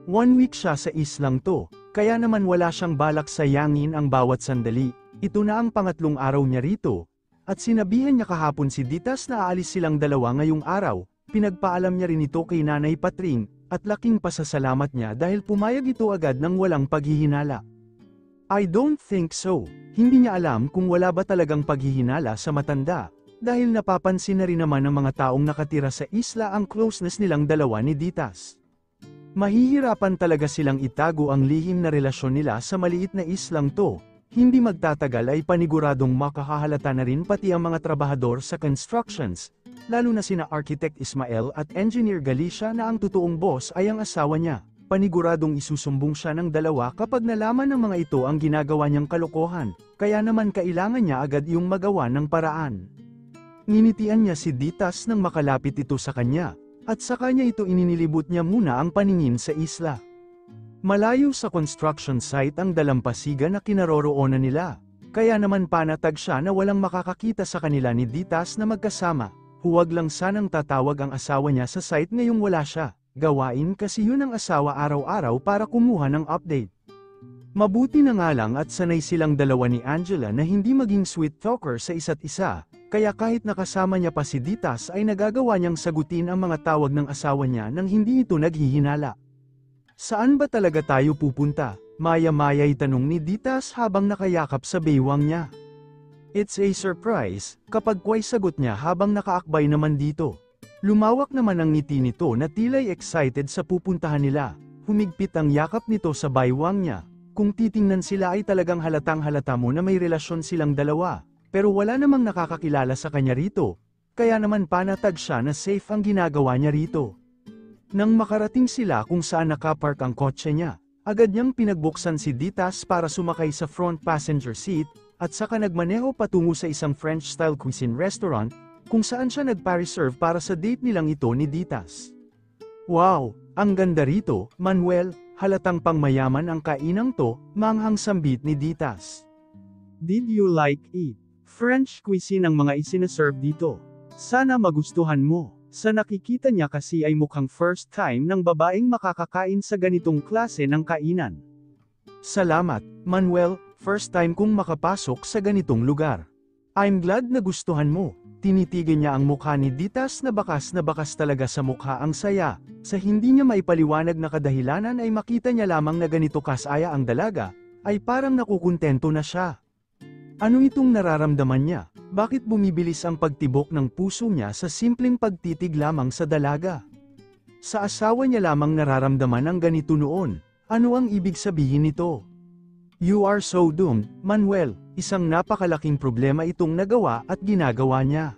1 week siya sa islang to, kaya naman wala siyang balak sayangin ang bawat sandali. Ito na ang pangatlong araw niya rito. At sinabihan niya kahapon si Ditas na aalis silang dalawa ngayong araw. Pinagpaalam niya rin ito kay Nanay Patring, at laking pasasalamat niya dahil pumayag ito agad ng walang paghihinala. I don't think so. Hindi niya alam kung wala ba talagang paghihinala sa matanda, dahil napapansin na rin naman ng mga taong nakatira sa isla ang closeness nilang dalawa ni Ditas. Mahihirapan talaga silang itago ang lihim na relasyon nila sa maliit na islang to. Hindi magtatagal ay paniguradong makahahalata na rin pati ang mga trabahador sa constructions, lalo na sina Architect Ismael at Engineer Galicia na ang totoong boss ay ang asawa niya. Paniguradong isusumbong siya ng dalawa kapag nalaman ng mga ito ang ginagawa niyang kalokohan, kaya naman kailangan niya agad yung magawa ng paraan. Nginitian niya si Ditas nang makalapit ito sa kanya, at sa kanya ito ininilibot niya muna ang paningin sa isla. Malayo sa construction site ang dalampasigan na kinaroroonan nila, kaya naman panatag siya na walang makakakita sa kanila ni Ditas na magkasama. Huwag lang sanang tatawag ang asawa niya sa site ngayong wala siya, gawain kasi yun ang asawa araw-araw para kumuha ng update. Mabuti na nga lang at sanay silang dalawa ni Angela na hindi maging sweet talker sa isa't isa, kaya kahit nakasama niya pa si Ditas ay nagagawa niyang sagutin ang mga tawag ng asawa niya nang hindi ito naghihinala. Saan ba talaga tayo pupunta? Maya-maya'y tanong ni Ditas habang nakayakap sa baywang niya. It's a surprise, kapag kway sagot niya habang nakaakbay naman dito. Lumawak naman ang ngiti nito na tila'y excited sa pupuntahan nila. Humigpit ang yakap nito sa baywang niya. Kung titingnan sila ay talagang halatang halata mo na may relasyon silang dalawa. Pero wala namang nakakakilala sa kanya rito. Kaya naman panatag siya na safe ang ginagawa niya rito. Nang makarating sila kung saan nakapark ang kotse niya, agad niyang pinagbuksan si Ditas para sumakay sa front passenger seat, at saka nagmaneho patungo sa isang French-style cuisine restaurant, kung saan siya nagpa-reserve para sa date nilang ito ni Ditas. Wow, ang ganda rito, Manuel, halatang pangmayaman ang kainang to, manghang sambit ni Ditas. Did you like it? French cuisine ang mga isinaserve dito. Sana magustuhan mo. Sa nakikita niya kasi ay mukhang first time ng babaeng makakakain sa ganitong klase ng kainan. Salamat, Manuel, first time kong makapasok sa ganitong lugar. I'm glad na gustuhan mo. Tinitigan niya ang mukha ni Ditas na bakas talaga sa mukha ang saya. Sa hindi niya maipaliwanag na kadahilanan ay makita niya lamang na ganito kasaya ang dalaga, ay parang nakukuntento na siya. Ano itong nararamdaman niya? Bakit bumibilis ang pagtibok ng puso niya sa simpleng pagtitig lamang sa dalaga? Sa asawa niya lamang nararamdaman ang ganito noon. Ano ang ibig sabihin nito? You are so doomed, Manuel. Isang napakalaking problema itong nagawa at ginagawa niya.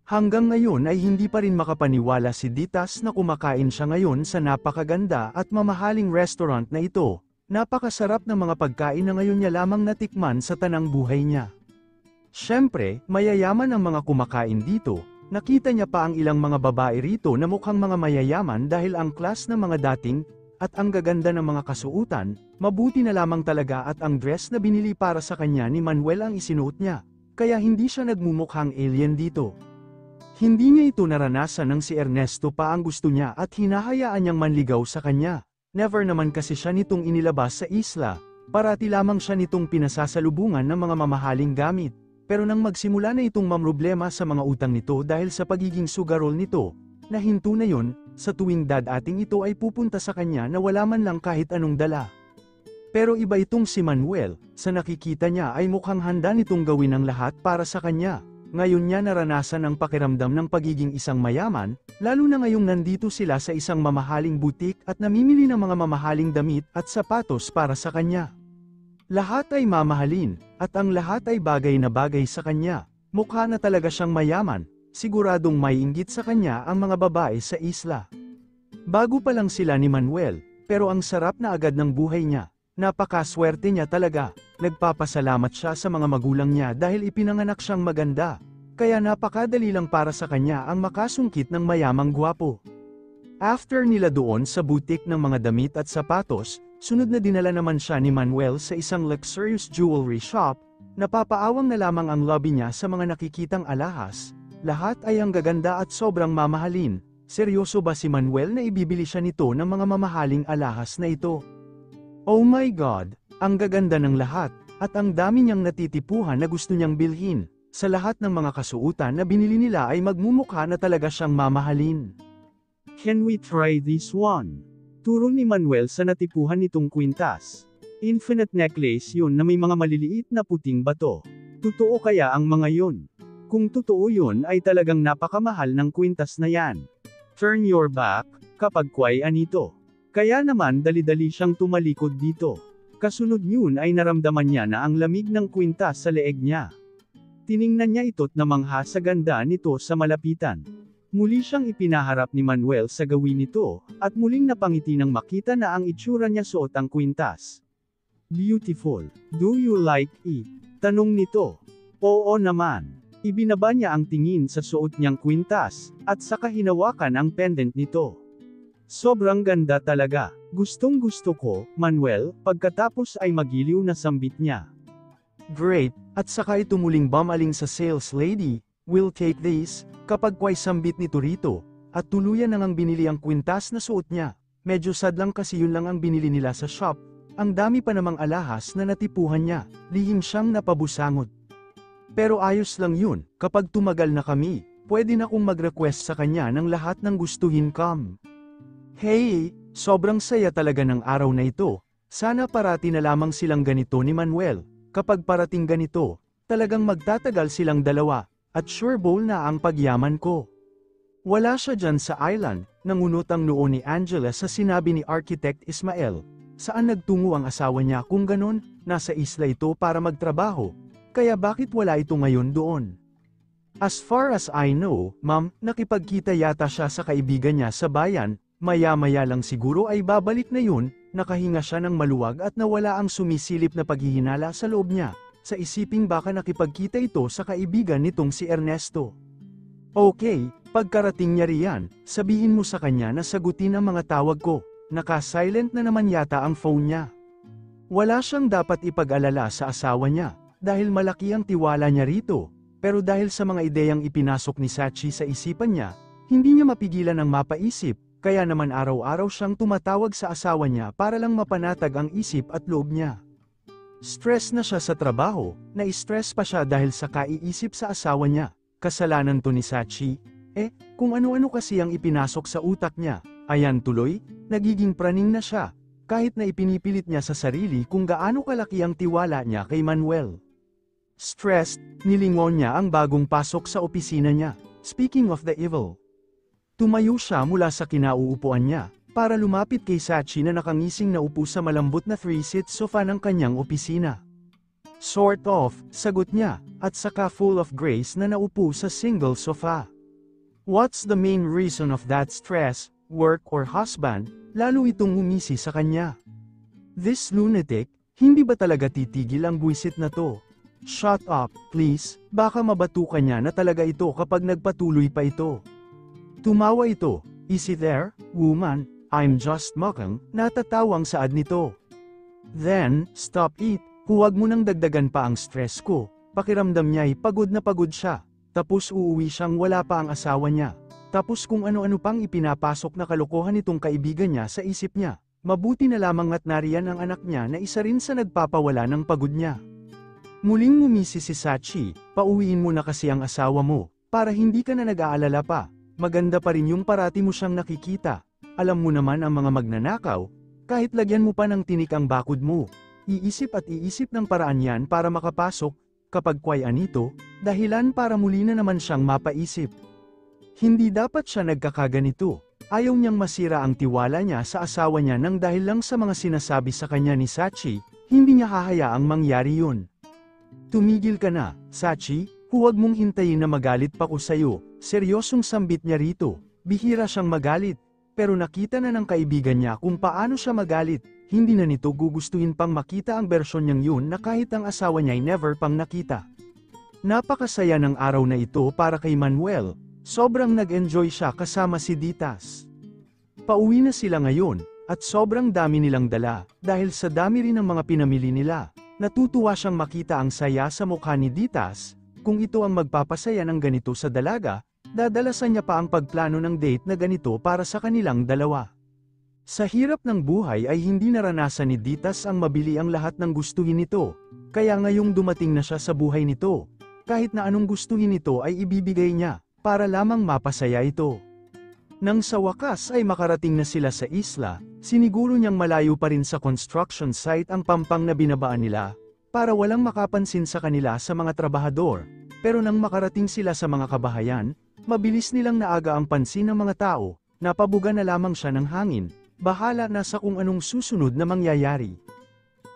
Hanggang ngayon ay hindi pa rin makapaniwala si Ditas na kumakain siya ngayon sa napakaganda at mamahaling restaurant na ito. Napakasarap ng mga pagkain na ngayon niya lamang natikman sa tanang buhay niya. Siyempre, mayayaman ang mga kumakain dito. Nakita niya pa ang ilang mga babae rito na mukhang mga mayayaman dahil ang class ng mga dating, at ang gaganda ng mga kasuutan, mabuti na lamang talaga at ang dress na binili para sa kanya ni Manuel ang isinuot niya, kaya hindi siya nagmumukhang alien dito. Hindi niya ito naranasan nang si Ernesto pa ang gusto niya at hinahayaan niyang manligaw sa kanya. Never naman kasi siya nitong inilabas sa isla, parati lamang siya nitong pinasasalubungan ng mga mamahaling gamit. Pero nang magsimula na itong mamroblema sa mga utang nito dahil sa pagiging sugarol nito, nahinto na yon, sa tuwing dadating ito ay pupunta sa kanya na wala man lang kahit anong dala. Pero iba itong si Manuel, sa nakikita niya ay mukhang handa nitong gawin ang lahat para sa kanya. Ngayon niya naranasan ang pakiramdam ng pagiging isang mayaman, lalo na ngayong nandito sila sa isang mamahaling butik at namimili ng mga mamahaling damit at sapatos para sa kanya. Lahat ay mamahalin, at ang lahat ay bagay na bagay sa kanya. Mukha na talaga siyang mayaman, siguradong may inggit sa kanya ang mga babae sa isla. Bago pa lang sila ni Manuel, pero ang sarap na agad ng buhay niya. Napakaswerte niya talaga. Nagpapasalamat siya sa mga magulang niya dahil ipinanganak siyang maganda. Kaya napakadali lang para sa kanya ang makasungkit ng mayamang gwapo. After nila doon sa butik ng mga damit at sapatos, sunod na dinala naman siya ni Manuel sa isang luxurious jewelry shop. Napapaawang na lamang ang lobby niya sa mga nakikitang alahas. Lahat ay ang gaganda at sobrang mamahalin. seryoso ba si Manuel na ibibili siya nito ng mga mamahaling alahas na ito? Oh my God, ang gaganda ng lahat, at ang dami niyang natitipuhan na gusto niyang bilhin. Sa lahat ng mga kasuotan na binili nila ay magmumukha na talaga siyang mamahalin. Can we try this one? Turo ni Manuel sa natipuhan nitong kwintas. Infinite necklace yun na may mga maliliit na puting bato. Totoo kaya ang mga yun? Kung totoo yun ay talagang napakamahal ng kwintas na yan. Turn your back, kapag kway anito. Kaya naman dali-dali siyang tumalikod dito. Kasunod yun ay naramdaman niya na ang lamig ng kwintas sa leeg niya. Tiningnan niya ito't namangha sa ganda nito sa malapitan. Muli siyang ipinaharap ni Manuel sa gawin nito, at muling napangiti nang makita na ang itsura niya suot ang kwintas. Beautiful. Do you like it? Tanong nito. Oo naman. Ibinaba niya ang tingin sa suot niyang kwintas, at saka hinawakan ang pendant nito. Sobrang ganda talaga. Gustong gusto ko, Manuel, pagkatapos ay magiliw na sambit niya. Great, at saka ito muling bumaling sa sales lady, we'll take this, kapag kway sambit nito rito, at tuluyan nang binili ang kwintas na suot niya. Medyo sad lang kasi yun lang ang binili nila sa shop, ang dami pa namang alahas na natipuhan niya, lihim siyang napabusangot. Pero ayos lang yun, kapag tumagal na kami, pwede na kong mag-request sa kanya ng lahat ng gustuhin kam. Hey, sobrang saya talaga ng araw na ito, sana parati na lamang silang ganito ni Manuel, kapag parating ganito, talagang magtatagal silang dalawa, at sure bowl na ang pagyaman ko. Wala siya dyan sa island, nangunot ang noo ni Angela sa sinabi ni Architect Ismael, saan nagtungo ang asawa niya kung ganon, nasa isla ito para magtrabaho. Kaya bakit wala ito ngayon doon? As far as I know, ma'am, nakipagkita yata siya sa kaibigan niya sa bayan, maya-maya lang siguro ay babalik na yun, nakahinga siya ng maluwag at nawala ang sumisilip na paghihinala sa loob niya, sa isiping baka nakipagkita ito sa kaibigan nitong si Ernesto. Okay, pagkarating niya riyan, sabihin mo sa kanya na sagutin ang mga tawag ko, naka-silent na naman yata ang phone niya. Wala siyang dapat ipag-alala sa asawa niya. Dahil malaki ang tiwala niya rito, pero dahil sa mga ideyang ipinasok ni Sachi sa isipan niya, hindi niya mapigilan ang mapaisip, kaya naman araw-araw siyang tumatawag sa asawa niya para lang mapanatag ang isip at loob niya. Stress na siya sa trabaho, na-stress pa siya dahil sa kaiisip sa asawa niya, kasalanan to ni Sachi, kung ano-ano kasi ang ipinasok sa utak niya, ayan tuloy, nagiging praning na siya, kahit na ipinipilit niya sa sarili kung gaano kalaki ang tiwala niya kay Manuel. Stressed, nilingon niya ang bagong pasok sa opisina niya. Speaking of the evil. Tumayo siya mula sa kinauupuan niya, para lumapit kay Sachi na nakangising na upo sa malambot na 3-seat sofa ng kanyang opisina. Sort of, sagot niya, at saka full of grace na naupo sa single sofa. What's the main reason of that stress, work or husband, lalo itong umisi sa kanya? This lunatic, hindi ba talaga titigil ang buwisit na to? Shut up, please, baka mabatukan niya na talaga ito kapag nagpatuloy pa ito. Tumawa ito, is it there, woman, I'm just mukhang, natatawang saad nito. Then, stop it, huwag mo nang dagdagan pa ang stress ko, pakiramdam niya'y pagod na pagod siya, tapos uuwi siyang wala pa ang asawa niya, tapos kung ano-ano pang ipinapasok na kalokohan nitong kaibigan niya sa isip niya, mabuti na lamang at nariyan ang anak niya na isa rin sa nagpapawala ng pagod niya. Muling ngumisi si Sachi, pauwiin mo na kasi ang asawa mo, para hindi ka na nag-aalala pa, maganda pa rin yung parati mo siyang nakikita, alam mo naman ang mga magnanakaw, kahit lagyan mo pa ng tinik ang bakod mo, iisip at iisip ng paraan yan para makapasok, kapag kwayan ito, dahilan para muli na naman siyang mapaisip. Hindi dapat siya nagkakaganito, ayaw niyang masira ang tiwala niya sa asawa niya nang dahil lang sa mga sinasabi sa kanya ni Sachi, hindi niya hahayaang mangyari yun. Tumigil ka na, Sachi, huwag mong hintayin na magalit pa ko sa'yo, seryosong sambit niya rito, bihira siyang magalit, pero nakita na ng kaibigan niya kung paano siya magalit, hindi na nito gugustuhin pang makita ang bersyon niyang yun na kahit ang asawa niya'y never pang nakita. Napakasaya ng araw na ito para kay Manuel, sobrang nag-enjoy siya kasama si Ditas. Pauwi na sila ngayon, at sobrang dami nilang dala, dahil sa dami rin ng mga pinamili nila. Natutuwa siyang makita ang saya sa mukha ni Ditas, kung ito ang magpapasaya ng ganito sa dalaga, dadalasan niya pa ang pagplano ng date na ganito para sa kanilang dalawa. Sa hirap ng buhay ay hindi naranasan ni Ditas ang mabili ang lahat ng gustuhin nito, kaya ngayong dumating na siya sa buhay nito, kahit na anong gustuhin nito ay ibibigay niya, para lamang mapasaya ito. Nang sa wakas ay makarating na sila sa isla, siniguro niyang malayo pa rin sa construction site ang pampang na binabaan nila, para walang makapansin sa kanila sa mga trabahador, pero nang makarating sila sa mga kabahayan, mabilis nilang naaga ang pansin ng mga tao, napabuga na lamang siya ng hangin, bahala na sa kung anong susunod na mangyayari.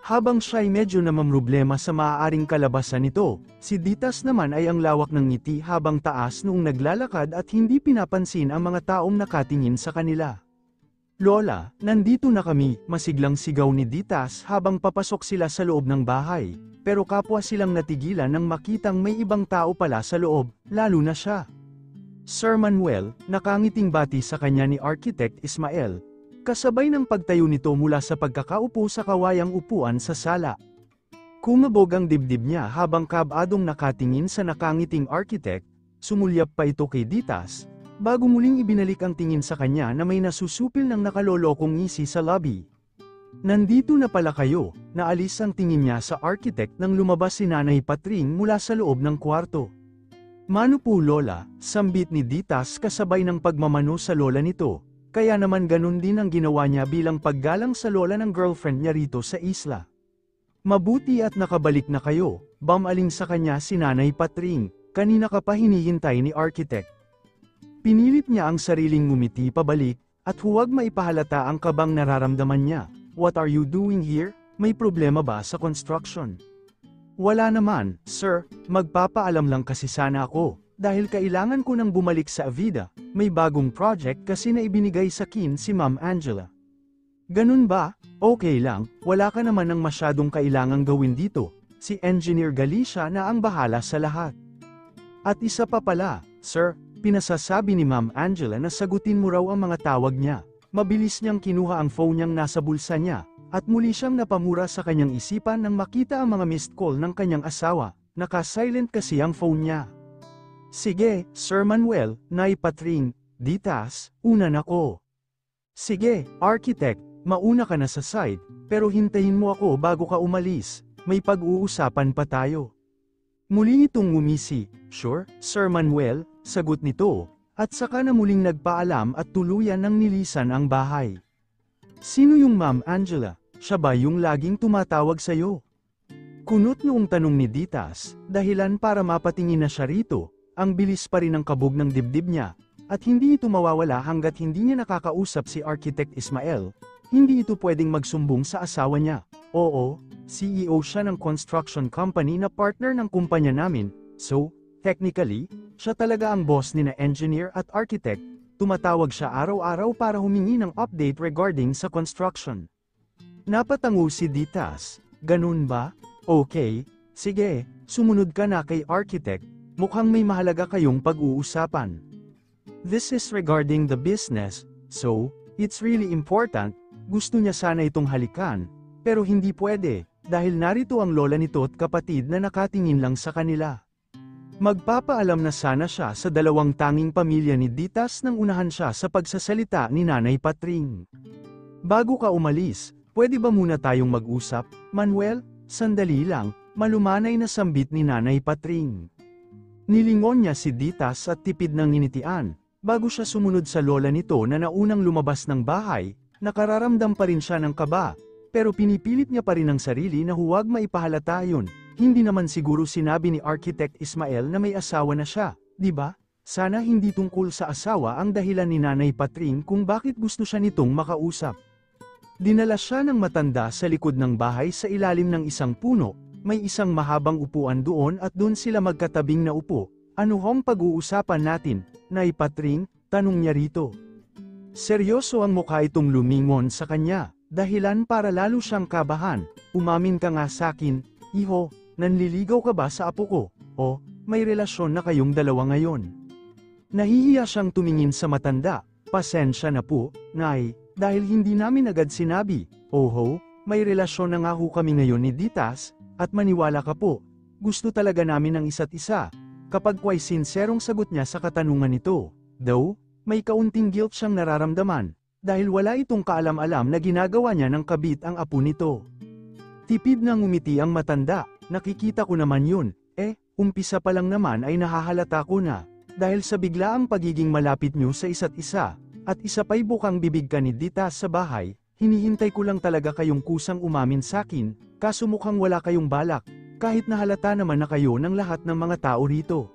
Habang siya'y medyo namamroblema sa maaaring kalabasan nito, si Ditas naman ay ang lawak ng ngiti habang taas noong naglalakad at hindi pinapansin ang mga taong nakatingin sa kanila. "Lola, nandito na kami," masiglang sigaw ni Ditas habang papasok sila sa loob ng bahay, pero kapwa silang natigilan nang makitang may ibang tao pala sa loob, lalo na siya. Sir Manuel, nakangiting bati sa kanya ni Architect Ismael, kasabay ng pagtayo nito mula sa pagkakaupo sa kawayang upuan sa sala. Kumabog ang dibdib niya habang kabadong nakatingin sa nakangiting architect, sumulyap pa ito kay Ditas, bago muling ibinalik ang tingin sa kanya na may nasusupil ng nakalolokong ngisi sa lobby. "Nandito na pala kayo," naalis ang tingin niya sa architect nang lumabas si Nanay Patring mula sa loob ng kwarto. "Mano po Lola," sambit ni Ditas kasabay ng pagmamano sa lola nito. Kaya naman ganun din ang ginawa niya bilang paggalang sa lola ng girlfriend niya rito sa isla. "Mabuti at nakabalik na kayo," bamaling sa kanya si Nanay Patring, "kanina ka pa hinihintay ni architect." Pinilit niya ang sariling ngumiti pabalik, at huwag maipahalata ang kabang nararamdaman niya. "What are you doing here? May problema ba sa construction?" "Wala naman, sir, magpapaalam lang kasi sana ako. Dahil kailangan ko nang bumalik sa Avida, may bagong project kasi na ibinigay sa akin si Ma'am Angela." "Ganun ba? Okay lang, wala ka naman ng masyadong kailangang gawin dito. Si Engineer Galicia na ang bahala sa lahat. At isa pa pala, sir, pinasasabi ni Ma'am Angela na sagutin mo raw ang mga tawag niya." Mabilis niyang kinuha ang phone niyang nasa bulsa niya, at muli siyang napamura sa kanyang isipan nang makita ang mga missed call ng kanyang asawa. Naka-silent kasi ang phone niya. "Sige, Sir Manuel, Nay Patring, Ditas, una na ko." "Sige, architect, mauna ka na sa site, pero hintayin mo ako bago ka umalis, may pag-uusapan pa tayo." Muli itong ngumisi. "Sure, Sir Manuel," sagot nito, at saka na muling nagpaalam at tuluyan ng nilisan ang bahay. "Sino yung Ma'am Angela? Siya ba yung laging tumatawag sa'yo?" Kunot noong tanong ni Ditas, dahilan para mapatingin na siya rito. Ang bilis pa rin ng kabog ng dibdib niya, at hindi ito mawawala hanggat hindi niya nakakausap si Architect Ismael. Hindi ito pwedeng magsumbong sa asawa niya. "Oo, CEO siya ng construction company na partner ng kumpanya namin, so, technically, siya talaga ang boss ni na engineer at architect." Tumatawag siya araw-araw para humingi ng update regarding sa construction. Napatango si Ditas. "Ganun ba? Okay, sige, sumunod ka na kay architect. Mukhang may mahalaga kayong pag-uusapan. This is regarding the business, so, it's really important." Gusto niya sana itong halikan, pero hindi pwede, dahil narito ang lola nito at kapatid na nakatingin lang sa kanila. Magpapaalam na sana siya sa dalawang tanging pamilya ni Ditas nang unahan siya sa pagsasalita ni Nanay Patring. "Bago ka umalis, pwede ba muna tayong mag-usap, Manuel? Sandali lang," malumanay na sambit ni Nanay Patring. Nilingon niya si Ditas at tipid ng nginitian, bago siya sumunod sa lola nito na naunang lumabas ng bahay. Nakararamdam pa rin siya ng kaba, pero pinipilit niya pa rin ang sarili na huwag maipahalata yun. Hindi naman siguro sinabi ni Architect Ismael na may asawa na siya, di ba? Sana hindi tungkol sa asawa ang dahilan ni Nanay Patring kung bakit gusto siya nitong makausap. Dinala siya ng matanda sa likod ng bahay sa ilalim ng isang puno. May isang mahabang upuan doon at doon sila magkatabing na upo. "Ano hong pag-uusapan natin, Nay Patring?" tanong niya rito. Seryoso ang mukha itong lumingon sa kanya, dahilan para lalo siyang kabahan. "Umamin ka nga sakin, iho, nanliligaw ka ba sa apo ko? O, may relasyon na kayong dalawa ngayon?" Nahihiya siyang tumingin sa matanda. "Pasensya na po, Nay, dahil hindi namin agad sinabi. Oho, may relasyon na nga ho kami ngayon ni Ditas. At maniwala ka po, gusto talaga namin ng isa't isa. kapag kwa'y sinserong sagot niya sa katanungan nito. Though, may kaunting guilt siyang nararamdaman, dahil wala itong kaalam-alam na ginagawa niya ng kabit ang apo nito. Tipid na ngumiti ang matanda, nakikita ko naman yun, umpisa pa lang naman ay nahahalata ko na, dahil sa biglaang pagiging malapit niyo sa isa't isa, at isa pa'y bukang bibig ka ni Ditas sa bahay, hinihintay ko lang talaga kayong kusang umamin sakin, kaso mukhang wala kayong balak, kahit nahalata naman na kayo ng lahat ng mga tao rito.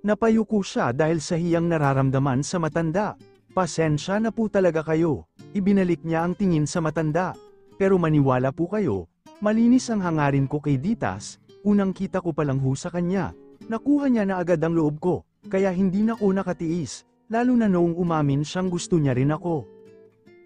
Napayuko siya dahil sa hiyang nararamdaman sa matanda. Pasensya na po talaga kayo. Ibinalik niya ang tingin sa matanda. Pero maniwala po kayo, malinis ang hangarin ko kay Ditas, unang kita ko palang ho sa kanya. Nakuha niya na agad ang loob ko, kaya hindi na ko nakatiis, lalo na noong umamin siyang gusto niya rin ako.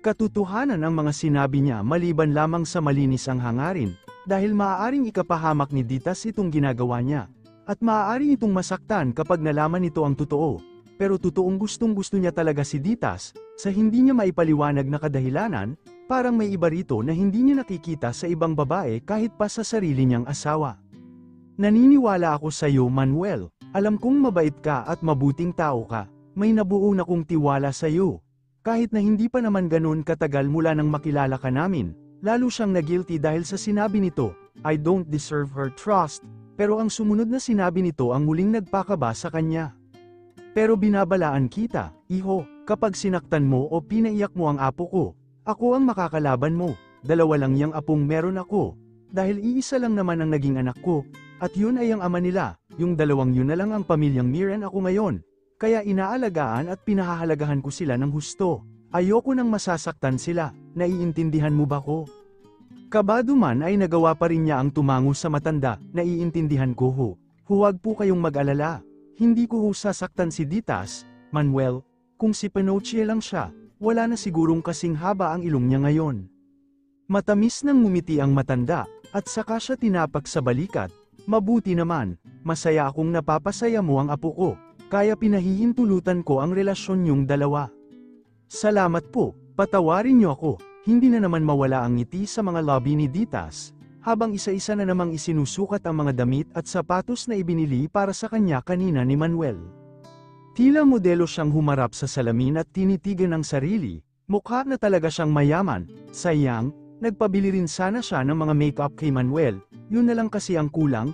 Katotohanan ang mga sinabi niya maliban lamang sa malinis ang hangarin, dahil maaaring ikapahamak ni Ditas itong ginagawa niya, at maaari itong masaktan kapag nalaman nito ang totoo. Pero totoong gustong-gusto niya talaga si Ditas, sa hindi niya maipaliwanag na kadahilanan, parang may iba rito na hindi niya nakikita sa ibang babae kahit pa sa sarili niyang asawa. Naniniwala ako sa iyo, Manuel, alam kong mabait ka at mabuting tao ka, may nabuo na kong tiwala sa iyo. Kahit na hindi pa naman ganun katagal mula nang makilala ka namin, lalo siyang nagilty dahil sa sinabi nito, I don't deserve her trust, pero ang sumunod na sinabi nito ang muling nagpakaba sa kanya. Pero binabalaan kita, iho, kapag sinaktan mo o pinaiyak mo ang apo ko, ako ang makakalaban mo, dalawa lang yang apong meron ako, dahil iisa lang naman ang naging anak ko, at yun ay ang ama nila, yung dalawang yun na lang ang pamilyang Miran ako ngayon, kaya inaalagaan at pinahahalagahan ko sila ng husto, ayoko nang masasaktan sila, naiintindihan mo ba ko? Kabado man ay nagawa pa rin niya ang tumango sa matanda, naiintindihan ko ho, huwag po kayong mag-alala. Hindi ko ho sasaktan si Ditas, Manuel, kung si Pinocchio lang siya, wala na sigurong kasing haba ang ilong niya ngayon. Matamis nang ngumiti ang matanda, at saka siya tinapak sa balikat, mabuti naman, masaya akong napapasaya mo ang apo ko, kaya pinahihintulutan ko ang relasyon niyong dalawa. Salamat po, patawarin niyo ako, hindi na naman mawala ang ngiti sa mga labi ni Ditas, habang isa-isa na namang isinusukat ang mga damit at sapatos na ibinili para sa kanya kanina ni Manuel. Tila modelo siyang humarap sa salamin at tinitigan ang sarili, mukha na talaga siyang mayaman, sayang, nagpabili rin sana siya ng mga makeup kay Manuel, yun na lang kasi ang kulang,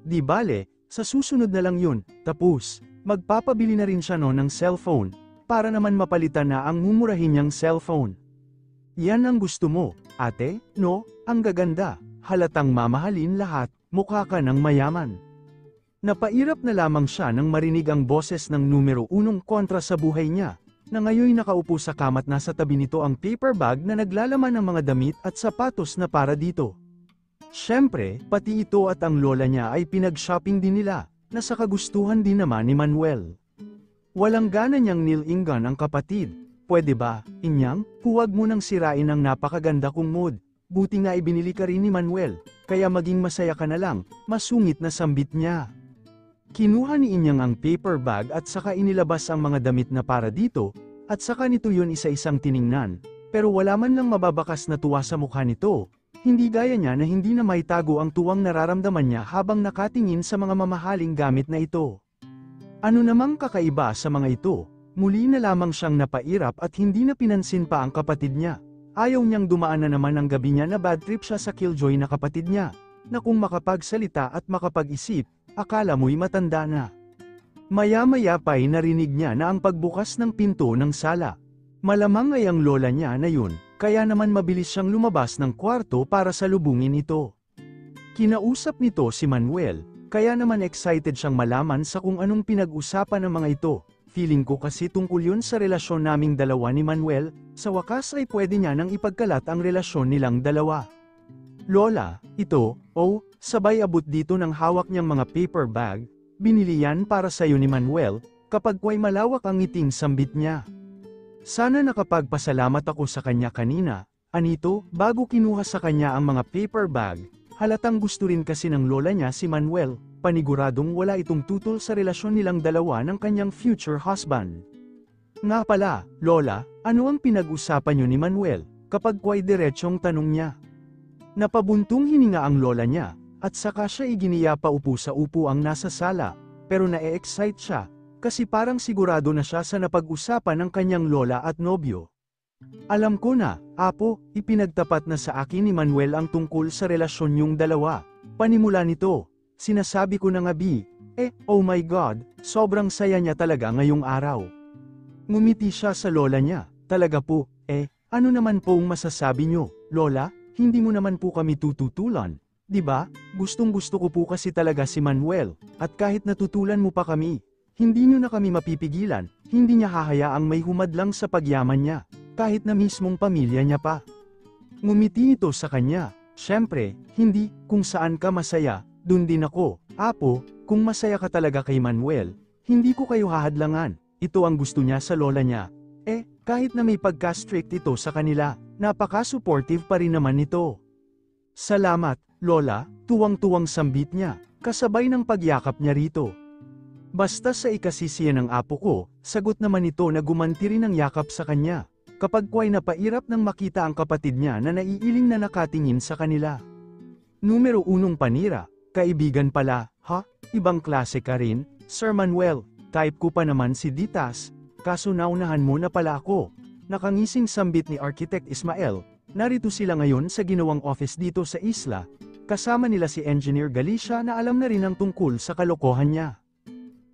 di bale, sa susunod na lang yun, tapos, magpapabili na rin siya ng cellphone, para naman mapalitan na ang mumurahin niyang cellphone. Yan ang gusto mo, ate, no, ang gaganda. Halatang mamahalin lahat, mukha ka ng mayaman. Napairap na lamang siya nang marinig ang boses ng numero 1 kontra sa buhay niya, na ngayon nakaupo sa kamat nasa tabi nito ang paper bag na naglalaman ng mga damit at sapatos na para dito. Siyempre, pati ito at ang lola niya ay pinag-shopping din nila, na sa kagustuhan din naman ni Manuel. Walang gana niyang nilinggan ang kapatid. Pwede ba, inyang, huwag mo nang sirain ang napakaganda kong mood. Buti nga ibinili ka rin ni Manuel, kaya maging masaya ka na lang, masungit na sambit niya. Kinuha ni Inyang ang paper bag at saka inilabas ang mga damit na para dito, at saka nito yun isa-isang tiningnan, pero wala man lang mababakas na tuwa sa mukha nito, hindi gaya niya na hindi na maitago ang tuwang nararamdaman niya habang nakatingin sa mga mamahaling gamit na ito. Ano namang kakaiba sa mga ito, muli na lamang siyang napairap at hindi na pinansin pa ang kapatid niya. Ayaw niyang dumaan na naman ang gabi niya na bad trip siya sa killjoy na kapatid niya, na kung makapagsalita at makapag-isip, akala mo'y matanda na. Maya-maya pa'y narinig niya na ang pagbukas ng pinto ng sala. Malamang ay ang lola niya na yun, kaya naman mabilis siyang lumabas ng kwarto para salubungin ito. Kinausap nito si Manuel, kaya naman excited siyang malaman sa kung anong pinag-usapan ng mga ito. Feeling ko kasi tungkol yun sa relasyon naming dalawa ni Manuel, sa wakas ay pwede niya nang ipagkalat ang relasyon nilang dalawa. Lola, ito, sabay abot dito ng hawak niyang mga paper bag, binili yan para sa'yo ni Manuel, kapag kwa'y malawak ang ngiting sambit niya. Sana nakapagpasalamat ako sa kanya kanina, anito, bago kinuha sa kanya ang mga paper bag, halatang gusto rin kasi ng lola niya si Manuel. Paniguradong wala itong tutol sa relasyon nilang dalawa ng kanyang future husband. Nga pala, Lola, ano ang pinag-usapan niyo ni Manuel, kapag kwa'y diretsyong tanong niya? Napabuntong hininga ang lola niya, at saka siya iginiya pa upo sa upuang nasa sala, pero na-excite siya, kasi parang sigurado na siya sa napag-usapan ng kanyang lola at nobyo. Alam ko na, Apo, ipinagtapat na sa akin ni Manuel ang tungkol sa relasyon niyong dalawa. Panimula nito, sinasabi ko na nga oh my God, sobrang saya niya talaga ngayong araw. Ngumiti siya sa lola niya, talaga po, ano naman pong masasabi niyo, Lola, hindi mo naman po kami tututulan, di ba? Gustong gusto ko po kasi talaga si Manuel, at kahit natutulan mo pa kami, hindi niyo na kami mapipigilan, hindi niya hahayaang may humadlang sa pagyaman niya, kahit na mismong pamilya niya pa. Ngumiti ito sa kanya, syempre, hindi, kung saan ka masaya, dun din ako, Apo, kung masaya ka talaga kay Manuel, hindi ko kayo hahadlangan, ito ang gusto niya sa lola niya. Kahit na may pagka-strict ito sa kanila, napaka-supportive pa rin naman ito. Salamat, Lola, tuwang-tuwang sambit niya, kasabay ng pagyakap niya rito. Basta sa ikasisiya ng apo ko, sagot naman ito na gumanti rin ng yakap sa kanya, kapag kway napairap nang makita ang kapatid niya na naiiling na nakatingin sa kanila. Numero 1 panira, kaibigan pala, ha? Ibang klase ka rin, Sir Manuel, type ko pa naman si Ditas. Kaso naunahan mo na pala ako. Nakangising sambit ni Architect Ismael, narito sila ngayon sa ginawang office dito sa isla, kasama nila si Engineer Galicia na alam na rin ang tungkol sa kalokohan niya.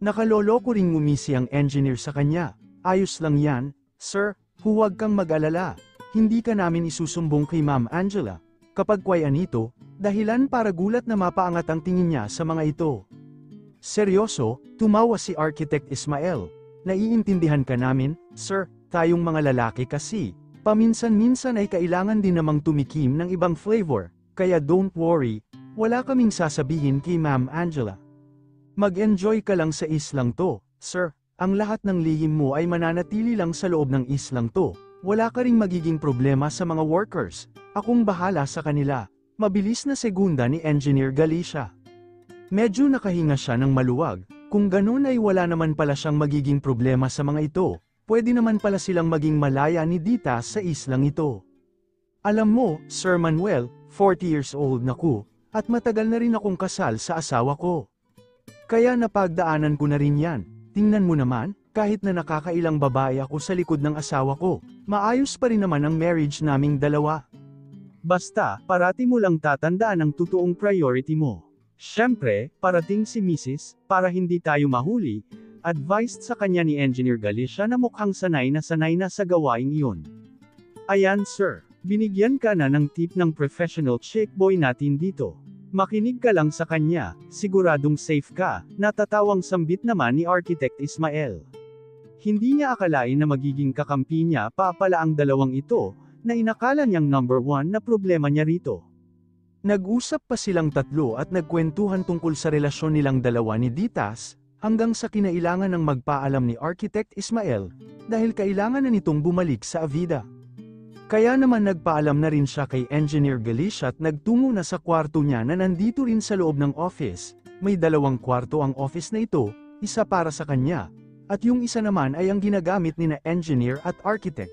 Nakaloloko ring ngumisi ang engineer sa kanya, ayos lang yan, sir, huwag kang mag-alala, hindi ka namin isusumbong kay Ma'am Angela, kapag kwayan ito, dahilan para gulat na mapaangat ang tingin niya sa mga ito. Seryoso, tumawa si Architect Ismael. Naiintindihan ka namin, sir, tayong mga lalaki kasi, paminsan-minsan ay kailangan din namang tumikim ng ibang flavor, kaya don't worry, wala kaming sasabihin kay Ma'am Angela. Mag-enjoy ka lang sa islang to, sir, ang lahat ng lihim mo ay mananatili lang sa loob ng islang to, wala ka ring magiging problema sa mga workers, akong bahala sa kanila, mabilis na segunda ni Engineer Galicia. Medyo nakahinga siya ng maluwag. Kung ganun ay wala naman pala siyang magiging problema sa mga ito, pwede naman pala silang maging malaya ni Dita sa islang ito. Alam mo, Sir Manuel, 40 years old na ko, at matagal na rin akong kasal sa asawa ko. Kaya napagdaanan ko na rin yan, tingnan mo naman, kahit na nakakailang babae ako sa likod ng asawa ko, maayos pa rin naman ang marriage naming dalawa. Basta, parati mo lang tatandaan ang totoong priority mo. Siyempre, parating si Mrs., para hindi tayo mahuli, advised sa kanya ni Engineer Galicia na mukhang sanay na sa gawaing iyon. Ayan sir, binigyan ka na ng tip ng professional chick boy natin dito. Makinig ka lang sa kanya, siguradong safe ka, natatawang sambit naman ni Architect Ismael. Hindi niya akalain na magiging kakampi niya pa pala ang dalawang ito, na inakala niyang number 1 na problema niya rito. Nag-usap pa silang tatlo at nagkwentuhan tungkol sa relasyon nilang dalawa ni Ditas, hanggang sa kinailangan ng magpaalam ni Architect Ismael, dahil kailangan na nitong bumalik sa Avida. Kaya naman nagpaalam na rin siya kay Engineer Galicia at nagtungo na sa kwarto niya na nandito rin sa loob ng office. May 2 kwarto ang office na ito, isa para sa kanya, at yung isa naman ay ang ginagamit ni na engineer at architect.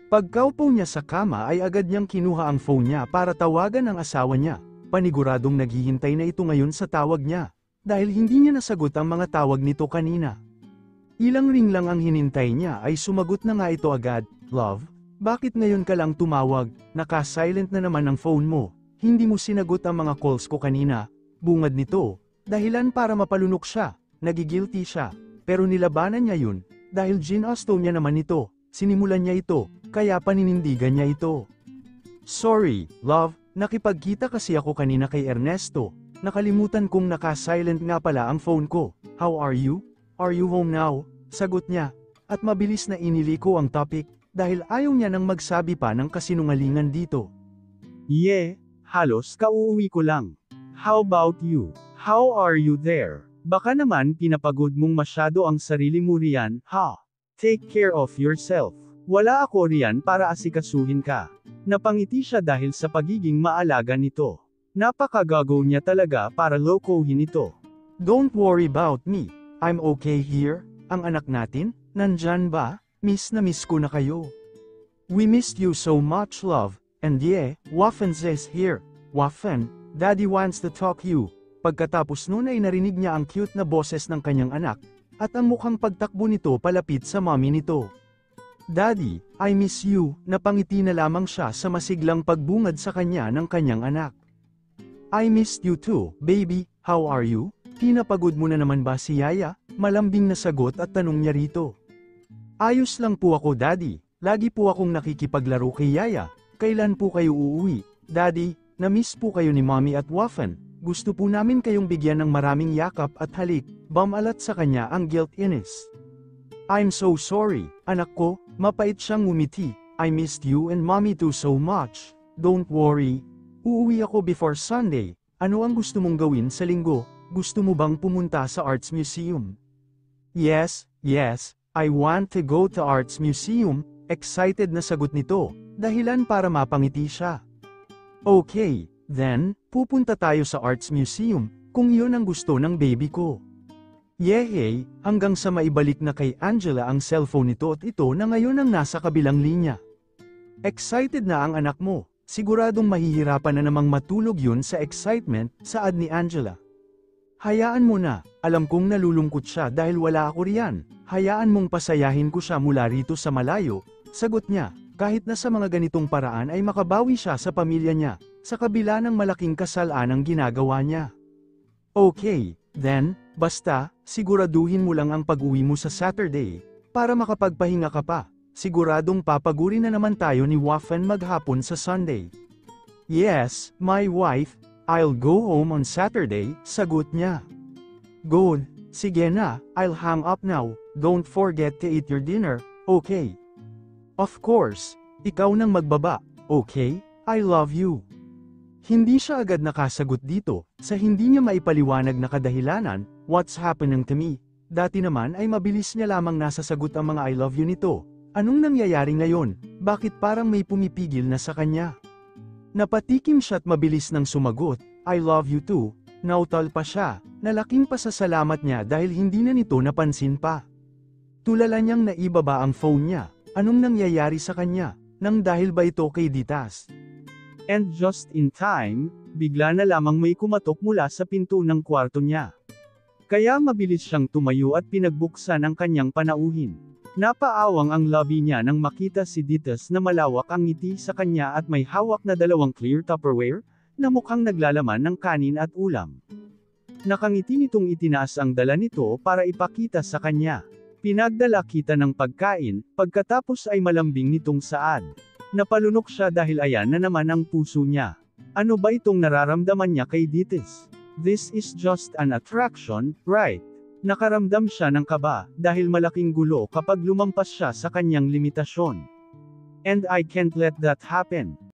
Pagkaupo niya sa kama ay agad niyang kinuha ang phone niya para tawagan ang asawa niya, paniguradong naghihintay na ito ngayon sa tawag niya, dahil hindi niya nasagot ang mga tawag nito kanina. Ilang ring lang ang hinintay niya ay sumagot na nga ito agad, "Love, bakit ngayon ka lang tumawag, naka-silent na naman ang phone mo, hindi mo sinagot ang mga calls ko kanina," bungad nito, dahilan para mapalunok siya, nagigilty siya, pero nilabanan niya yun, dahil ginasto niya naman ito, sinimulan niya ito, kaya paninindigan niya ito. "Sorry, love, nakipagkita kasi ako kanina kay Ernesto, nakalimutan kong naka-silent nga pala ang phone ko, how are you? Are you home now?" Sagot niya, at mabilis na iniliko ang topic, dahil ayaw niya nang magsabi pa ng kasinungalingan dito. "Yeah, halos kauuwi ko lang. How about you? How are you there? Baka naman pinapagod mong masyado ang sarili mo riyan, ha? Take care of yourself. Wala ako riyan para asikasuhin ka." Napangiti siya dahil sa pagiging maalaga nito. Napakagago niya talaga para lokohin ito. "Don't worry about me. I'm okay here. Ang anak natin, nandyan ba? Miss na miss ko na kayo. We missed you so much, love. And yeah, Waffen is here. Waffen, Daddy wants to talk you. Pagkatapos nun ay narinig niya ang cute na boses ng kanyang anak, at ang mukhang pagtakbo nito palapit sa mommy nito. Daddy, I miss you, napangiti na lamang siya sa masiglang pagbungad sa kanya ng kanyang anak. I missed you too, baby, how are you? Pinapagod mo na naman ba si Yaya? Malambing na sagot at tanong niya rito. Ayos lang po ako daddy, lagi po akong nakikipaglaro kay Yaya. Kailan po kayo uuwi? Daddy, na-miss po kayo ni mommy at Waffen. Gusto po namin kayong bigyan ng maraming yakap at halik, bumalat sa kanya ang guilt inis. I'm so sorry, anak ko, mapait siyang ngumiti, I missed you and mommy too so much. Don't worry, uuwi ako before Sunday. Ano ang gusto mong gawin sa linggo? Gusto mo bang pumunta sa Arts Museum? Yes, I want to go to Arts Museum, excited na sagot nito, dahilan para mapangiti siya. Okay, then, pupunta tayo sa Arts Museum, kung yun ang gusto ng baby ko. Yehey, hanggang sa maibalik na kay Angela ang cellphone nito at ito na ngayon ang nasa kabilang linya. Excited na ang anak mo, siguradong mahihirapan na namang matulog yun sa excitement, saad ni Angela. Hayaan mo na, alam kong nalulungkot siya dahil wala ako riyan, hayaan mong pasayahin ko siya mula rito sa malayo, sagot niya, kahit na sa mga ganitong paraan ay makabawi siya sa pamilya niya, sa kabila ng malaking kasalanang ginagawa niya. Okay, then, basta, siguraduhin mo lang ang pag-uwi mo sa Saturday, para makapagpahinga ka pa, siguradong papagurin na naman tayo ni Waffen maghapon sa Sunday. Yes, my wife, I'll go home on Saturday, sagot niya. Good, sige na, I'll hang up now, don't forget to eat your dinner, okay? Of course, ikaw nang magbaba, okay? I love you. Hindi siya agad nakasagot dito, sa hindi niya maipaliwanag na kadahilanan, what's happening to me? Dati naman ay mabilis niya lamang nasasagot ang mga I love you nito. Anong nangyayari ngayon? Bakit parang may pumipigil na sa kanya? Napatikim siya at mabilis nang sumagot, I love you too. Nautal pa siya, nalaking pasasalamat niya dahil hindi na nito napansin pa. Tulala niyang naibaba ang phone niya. Anong nangyayari sa kanya, nang dahil ba ito kay Ditas? And just in time, bigla na lamang may kumatok mula sa pinto ng kwarto niya. Kaya mabilis siyang tumayo at pinagbuksan ang kanyang panauhin. Napaawang ang labi niya nang makita si Ditas na malawak ang ngiti sa kanya at may hawak na dalawang clear Tupperware, na mukhang naglalaman ng kanin at ulam. Nakangiti nitong itinaas ang dala nito para ipakita sa kanya. Pinagdala kita ng pagkain, pagkatapos ay malambing nitong saad. Napalunok siya dahil ayan na naman ang puso niya. Ano ba itong nararamdaman niya kay Ditas? This is just an attraction, right? Nakaramdam siya ng kaba, dahil malaking gulo kapag lumampas siya sa kanyang limitasyon. And I can't let that happen.